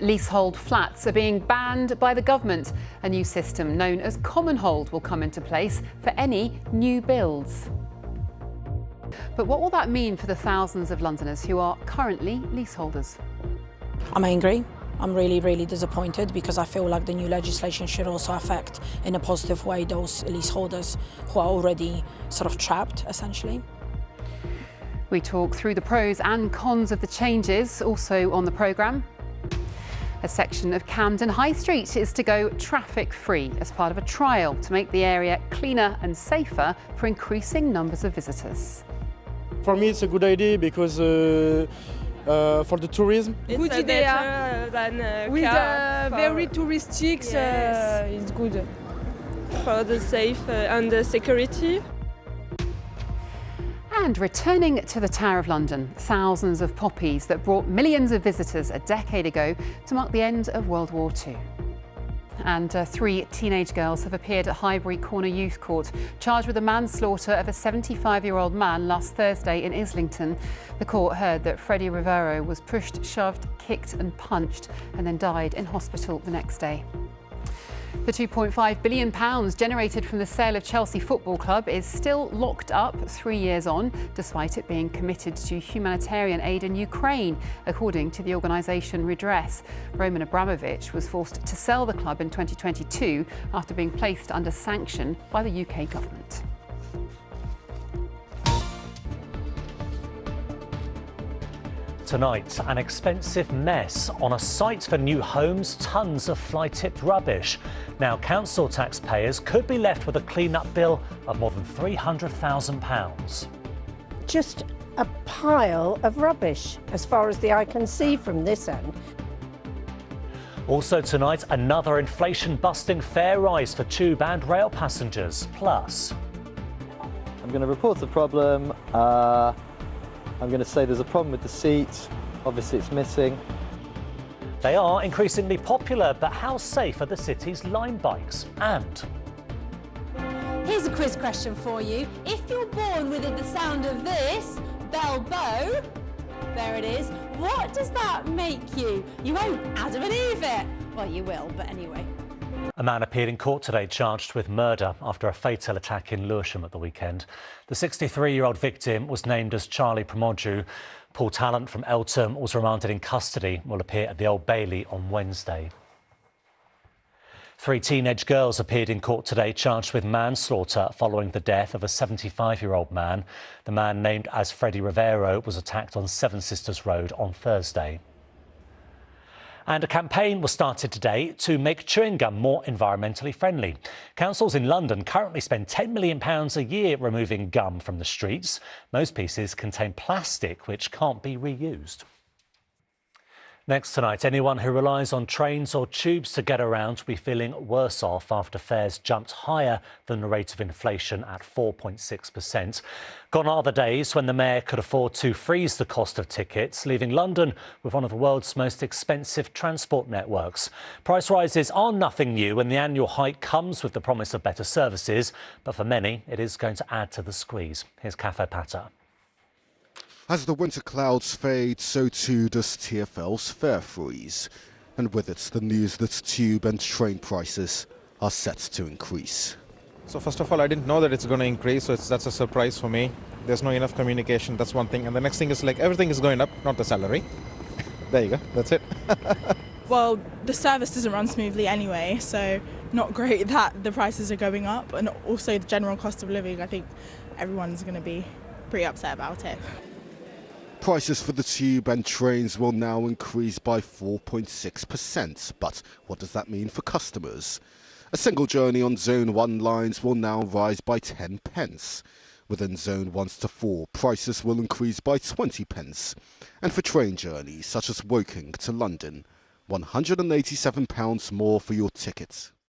leasehold flats are being banned by the government. A new system known as common hold will come into place for any new builds. But what will that mean for the thousands of Londoners who are currently leaseholders? I'm angry. I'm really disappointed because I feel like the new legislation should also affect in a positive way those leaseholders who are already sort of trapped, essentially. We talk through the pros and cons of the changes. Also on the programme, a section of Camden High Street is to go traffic-free as part of a trial to make the area cleaner and safer for increasing numbers of visitors. For me, it's a good idea because for the tourism. It's good idea than with very touristic. Yes. It's good for the safe and the security. And returning to the Tower of London, thousands of poppies that brought millions of visitors a decade ago to mark the end of World War II. And 3 teenage girls have appeared at Highbury Corner Youth Court, charged with the manslaughter of a 75-year-old man last Thursday in Islington. The court heard that Freddie Rivero was pushed, shoved, kicked and punched and then died in hospital the next day. The £2.5 billion generated from the sale of Chelsea Football Club is still locked up 3 years on, despite it being committed to humanitarian aid in Ukraine, according to the organisation Redress. Roman Abramovich was forced to sell the club in 2022 after being placed under sanction by the UK government. Tonight, an expensive mess. On a site for new homes, tons of fly-tipped rubbish. Now, council taxpayers could be left with a clean-up bill of more than £300,000. Just a pile of rubbish, as far as the eye can see from this end. Also tonight, another inflation-busting fare rise for tube and rail passengers. Plus, I'm going to report the problem. I'm going to say there's a problem with the seat. Obviously, it's missing. they are increasingly popular, but how safe are the city's line bikes? And here's a quiz question for you. If you're born within the sound of this bell bow, there it is, what does that make you? You won't Adam and Eve it. Well, you will, but anyway. A man appeared in court today charged with murder after a fatal attack in Lewisham at the weekend. The 63-year-old victim was named as Charlie Pramoju. Paul Tallant from Eltham was remanded in custody and will appear at the Old Bailey on Wednesday. 3 teenage girls appeared in court today charged with manslaughter following the death of a 75-year-old man. The man, named as Freddie Rivero, was attacked on Seven Sisters Road on Thursday. And a campaign was started today to make chewing gum more environmentally friendly. Councils in London currently spend £10 million a year removing gum from the streets. Most pieces contain plastic which can't be reused. Next tonight, anyone who relies on trains or tubes to get around will be feeling worse off after fares jumped higher than the rate of inflation at 4.6%. Gone are the days when the Mayor could afford to freeze the cost of tickets, leaving London with one of the world's most expensive transport networks. Price rises are nothing new, and the annual hike comes with the promise of better services, but for many, it is going to add to the squeeze. Here's Cafe Patter. As the winter clouds fade, so too does TfL's fare freeze. And with it, the news that tube and train prices are set to increase. So first of all, I didn't know that it's going to increase, so that's a surprise for me. There's no enough communication, that's one thing. And the next thing is like everything is going up, not the salary. There you go, that's it. Well, the service doesn't run smoothly anyway, so not great that the prices are going up. And also the general cost of living, I think everyone's going to be pretty upset about it. Prices for the tube and trains will now increase by 4.6%. But what does that mean for customers? A single journey on Zone 1 lines will now rise by 10 pence. Within Zone 1 to 4, prices will increase by 20 pence. And for train journeys such as Woking to London, £187 more for your ticket.